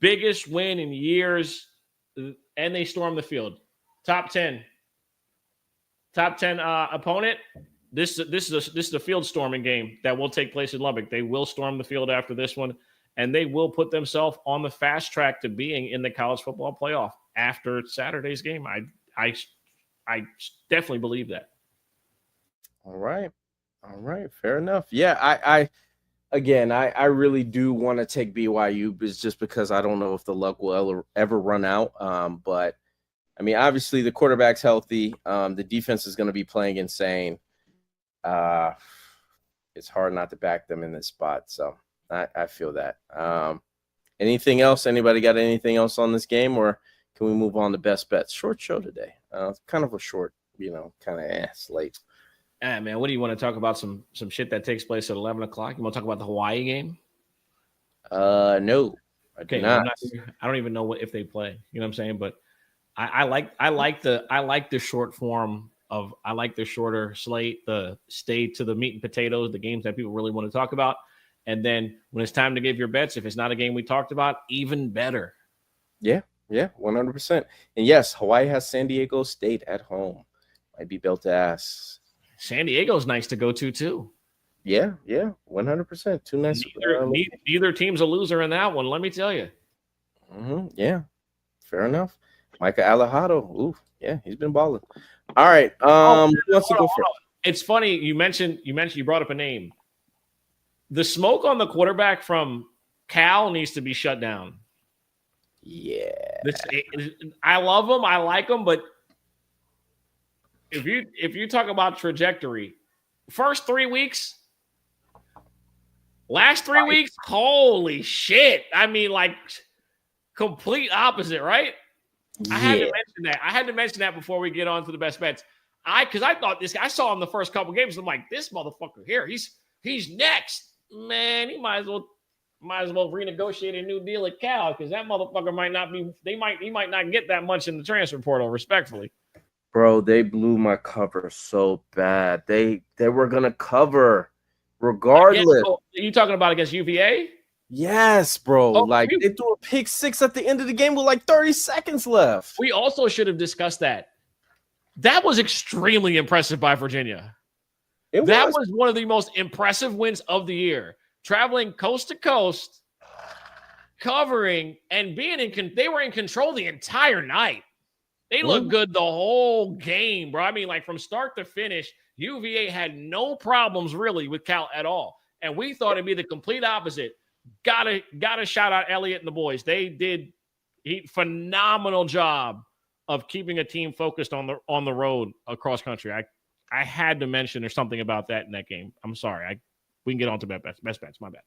biggest win in years, and they storm the field. Top 10 opponent. This is a field storming game that will take place in Lubbock. They will storm the field after this one. and they will put themselves on the fast track to being in the college football playoff after Saturday's game. I definitely believe that. All right. Fair enough. Yeah, I really do want to take BYU, but it's just because I don't know if the luck will ever run out. But I mean, obviously the quarterback's healthy. The defense is going to be playing insane. It's hard not to back them in this spot. So I feel that. Anything else? Anybody got anything else on this game, or can we move on to best bets? Short show today. Kind of a short, kind of slate. Man, what do you want to talk about? Some shit that takes place at 11 o'clock? You want to talk about the Hawaii game? No. Okay, I don't even know if they play. You know what I'm saying? But I like the short form of I like the shorter slate, the stay to the meat and potatoes, the games that people really want to talk about. And then when it's time to give your bets, if it's not a game we talked about, even better. Yeah, 100%. And yes, Hawaii has San Diego State at home. Might be built to ass. San Diego's nice to go to too. Yeah, 100%. Too nice. Neither team's a loser in that one. Let me tell you. Yeah, fair enough. Micah Alejado. Ooh, yeah, he's been balling. All right. Who wants to go first? It's funny you brought up a name. The smoke on the quarterback from Cal needs to be shut down. Yeah, I love him. I like him, but if you talk about trajectory, first 3 weeks, last 3 weeks, holy shit! I mean, like complete opposite, right? Yeah. I had to mention that before we get on to the best bets. Because I thought this guy, I saw him the first couple games. I'm like, this motherfucker here, he's next. Man, he might as well renegotiate a new deal at Cal because that motherfucker might not be. He might not get that much in the transfer portal. Respectfully, bro, they blew my cover so bad. They were gonna cover regardless. You talking about against UVA? Yes, bro. They threw a pick six at the end of the game with like 30 seconds left. We also should have discussed that. That was extremely impressive by Virginia. That was one of the most impressive wins of the year. Traveling coast to coast, covering, and they were in control the entire night. They looked good the whole game, bro. I mean, like from start to finish, UVA had no problems really with Cal at all. And we thought it'd be the complete opposite. Gotta shout out Elliott and the boys. They did a phenomenal job of keeping a team focused on the road across country. I had to mention there's something about that in that game. I'm sorry. We can get on to best bets. My bad.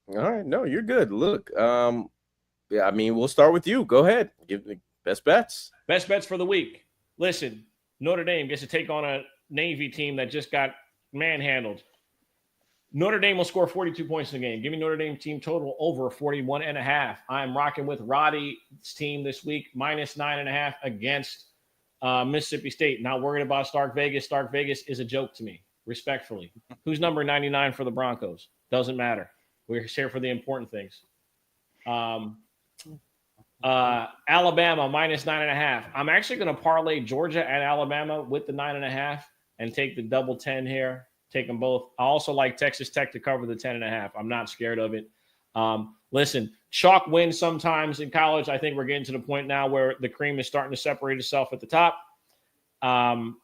All right. No, you're good. Look, yeah, I mean, we'll start with you. Go ahead. Give the best bets. Best bets for the week. Listen, Notre Dame gets to take on a Navy team that just got manhandled. Notre Dame will score 42 points in the game. Give me Notre Dame team total over 41.5. I'm rocking with Roddy's team this week, -9.5 against Mississippi State. Not worried about Stark Vegas. Stark Vegas is a joke to me, respectfully. Who's number 99 for the Broncos? Doesn't matter. We're here for the important things. Alabama -9.5. I'm actually going to parlay Georgia and Alabama with the 9.5 and take the double 10 here. Take them both. I also like Texas Tech to cover the 10.5. I'm not scared of it. Listen, chalk wins sometimes in college. I think we're getting to the point now where the cream is starting to separate itself at the top. And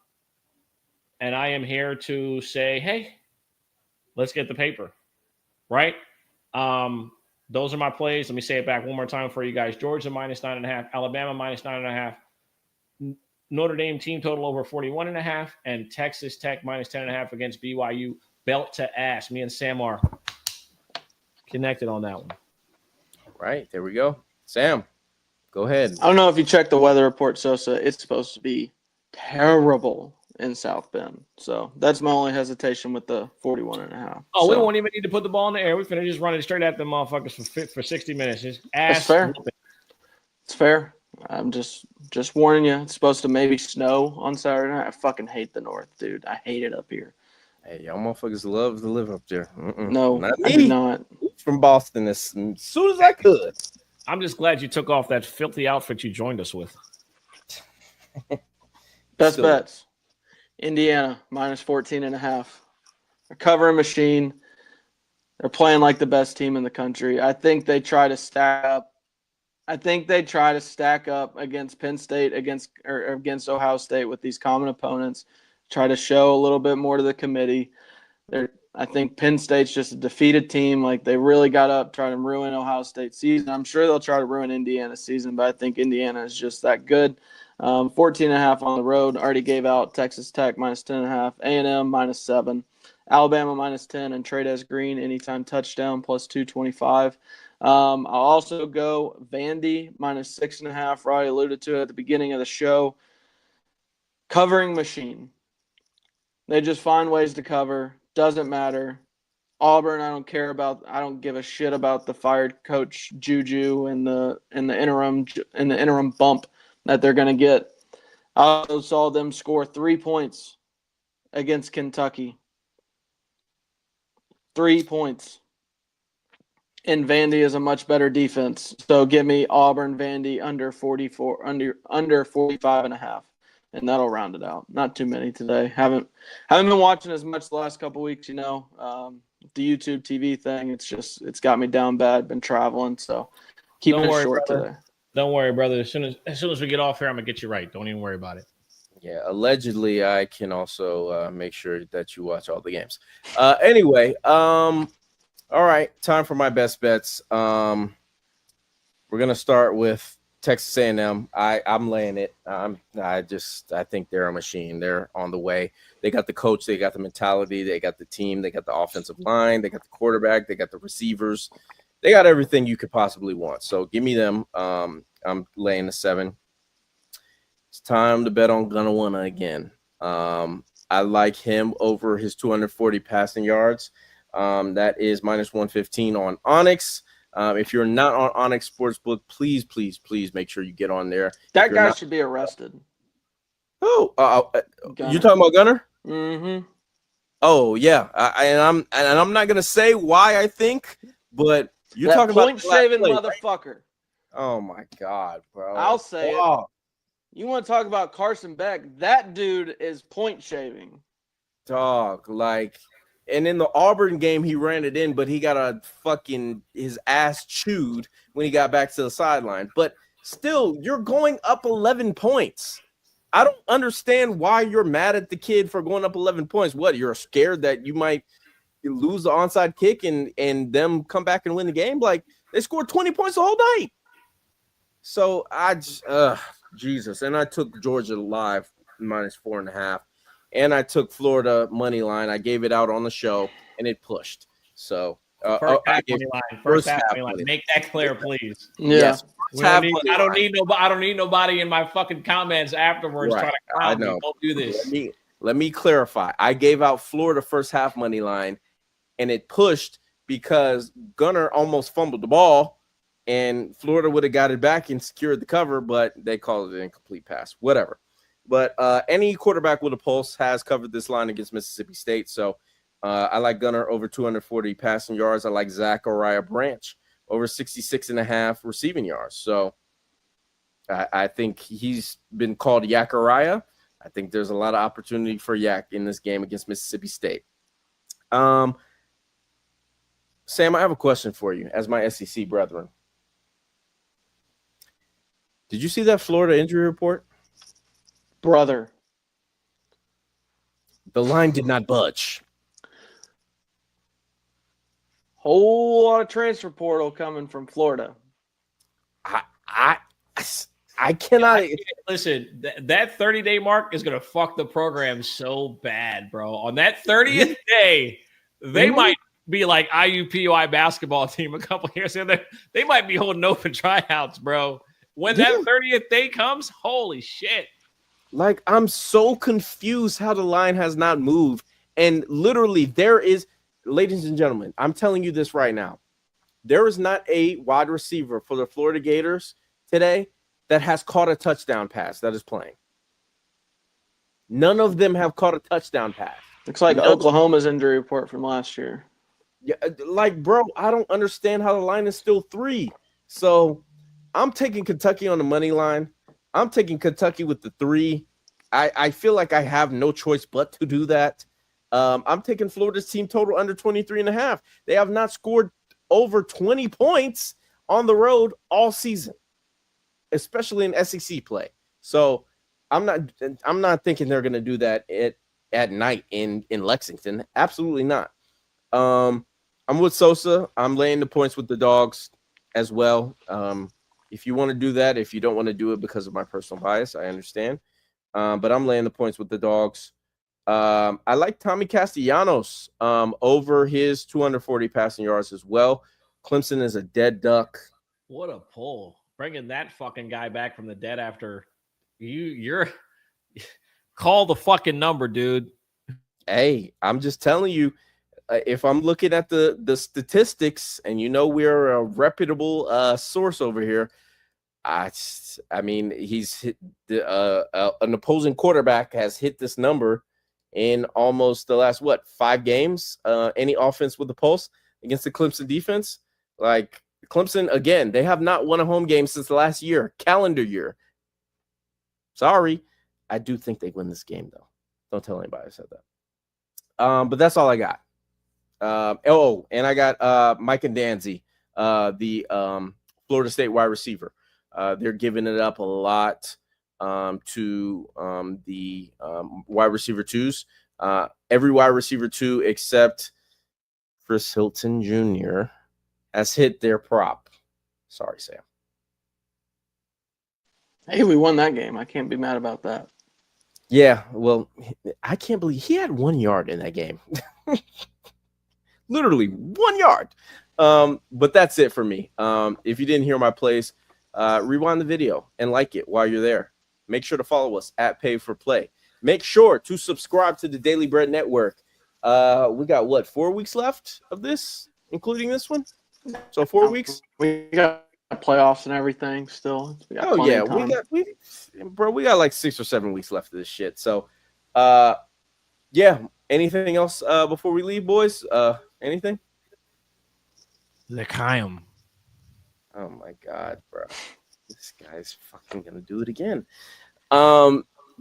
I am here to say, hey, let's get the paper, right? Those are my plays. Let me say it back one more time for you guys. Georgia -9.5, Alabama -9.5, Notre Dame team total over 41.5, and Texas Tech -10.5 against BYU. Belt to ass. Me and Sam are connected on that one. All right, there we go. Sam, go ahead. I don't know if you checked the weather report, Sosa. It's supposed to be terrible in South Bend. So that's my only hesitation with the 41.5. Oh, we won't even need to put the ball in the air. We're finna just run it straight at them motherfuckers for 60 minutes. Just ass. It's fair. It's fair. I'm just warning you. It's supposed to maybe snow on Saturday night. I fucking hate the North, dude. I hate it up here. Hey, y'all motherfuckers love to live up there. No, I do not. From Boston as soon as I could. I'm just glad you took off that filthy outfit you joined us with. Best bets. Indiana, -14.5. A covering machine. They're playing like the best team in the country. I think they try to stack up. Against Penn State, against Ohio State with these common opponents. Try to show a little bit more to the committee. I think Penn State's just a defeated team. Like, they really got up, trying to ruin Ohio State's season. I'm sure they'll try to ruin Indiana's season, but I think Indiana is just that good. 14.5 on the road. Already gave out Texas Tech minus 10.5, A&M minus 7, Alabama minus 10, and Trey'Dez Green anytime touchdown plus 225. I'll also go Vandy minus 6.5. Roddy alluded to it at the beginning of the show. Covering machine. They just find ways to cover. Doesn't matter. Auburn, I don't give a shit about the fired coach Juju and the interim bump that they're going to get. I also saw them score 3 points against Kentucky. 3 points. And Vandy is a much better defense. So give me Auburn, Vandy under 45.5. And that'll round it out. Not too many today. Haven't been watching as much the last couple weeks, The YouTube TV thing, it's got me down bad. Been traveling, so keeping it short today. Don't worry, brother. As soon as we get off here, I'm gonna get you right. Don't even worry about it. Yeah, allegedly, I can also make sure that you watch all the games. Anyway, all right, time for my best bets. We're gonna start with Texas A&M. I'm laying it. I think they're a machine. They're on the way. They got the coach. They got the mentality. They got the team. They got the offensive line. They got the quarterback. They got the receivers. They got everything you could possibly want. So give me them. I'm laying the 7. It's time to bet on Gunawuna again. I like him over his 240 passing yards. That is minus 115 on Onyx. If you're not on Onyx Sportsbook, please make sure you get on there. That guy should be arrested. Oh, you talking about Gunner? Mm-hmm. Oh yeah, and I'm not gonna say why I think, but you're talking about point shaving motherfucker. Right? Oh my god, bro! I'll say it. You want to talk about Carson Beck? That dude is point shaving. Dog, like. And in the Auburn game, he ran it in, but he got his ass chewed when he got back to the sideline. But still, you're going up 11 points. I don't understand why you're mad at the kid for going up 11 points. What, you're scared that you might lose the onside kick and them come back and win the game? Like, they scored 20 points the whole night. So Jesus. And I took Georgia live minus 4.5. And I took Florida money line. I gave it out on the show, and it pushed. So First half money line. Make that clear, please. Yeah. Yes. I don't need nobody in my fucking comments afterwards trying to clown me. Don't do this. Let me clarify. I gave out Florida first half money line, and it pushed because Gunner almost fumbled the ball, and Florida would have got it back and secured the cover, but they called it an incomplete pass. Whatever. But any quarterback with a pulse has covered this line against Mississippi State. So I like Gunner over 240 passing yards. I like Zachariah Branch over 66.5 receiving yards. So I think he's been called Yakariah. I think there's a lot of opportunity for Yak in this game against Mississippi State. Sam, I have a question for you as my SEC brethren. Did you see that Florida injury report? Brother. The line did not budge. Whole lot of transfer portal coming from Florida. I cannot listen. That 30-day mark is gonna fuck the program so bad, bro. On that 30th day, they might be like IUPUI basketball team a couple years in there. They might be holding open tryouts, bro. When that 30th day comes, holy shit. Like, I'm so confused how the line has not moved. And literally, there is, ladies and gentlemen, I'm telling you this right now. There is not a wide receiver for the Florida Gators today that has caught a touchdown pass that is playing. None of them have caught a touchdown pass. Looks like Oklahoma's injury report from last year. Yeah, like, bro, I don't understand how the line is still 3. So I'm taking Kentucky on the money line. I'm taking Kentucky with the 3. I feel like I have no choice but to do that. I'm taking Florida's team total under 23.5. They have not scored over 20 points on the road all season, especially in SEC play. So I'm not thinking they're going to do that at night in Lexington. Absolutely not. I'm with Sosa. I'm laying the points with the dogs as well. If you want to do that, if you don't want to do it because of my personal bias, I understand. But I'm laying the points with the dogs. I like Tommy Castellanos over his 240 passing yards as well. Clemson is a dead duck. What a pull. Bringing that fucking guy back from the dead after you're call the fucking number, dude. Hey, I'm just telling you, if I'm looking at the statistics, and we're a reputable source over here, I mean, he's hit an opposing quarterback has hit this number in almost the last 5 games. Any offense with the pulse against the Clemson defense, like Clemson again, they have not won a home game since the last year, calendar year. Sorry, I do think they win this game though. Don't tell anybody I said that. But that's all I got. And I got Mike Danzy, the Florida State wide receiver. They're giving it up a lot to the wide receiver twos. Every wide receiver two except Chris Hilton Jr. has hit their prop. Sorry, Sam. Hey, we won that game. I can't be mad about that. Yeah, well, I can't believe he had 1 yard in that game. Literally 1 yard. But that's it for me. If you didn't hear my plays, rewind the video and like it while you're there. Make sure to follow us at Pay for Play. Make sure to subscribe to the Daily Bread Network. We got 4 weeks left of this, including this one. So 4 weeks. We got playoffs and everything still. We got like 6 or 7 weeks left of this shit. So, yeah. Anything else before we leave, boys? Anything? L'chaim. Oh my God, bro. This guy's fucking gonna do it again.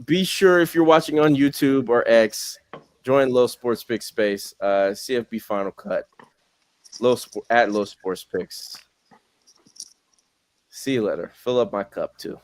Be sure, if you're watching on YouTube or X, join Low Sports Picks Space, CFB Final Cut, Low Sports Picks. See you later. Fill up my cup too.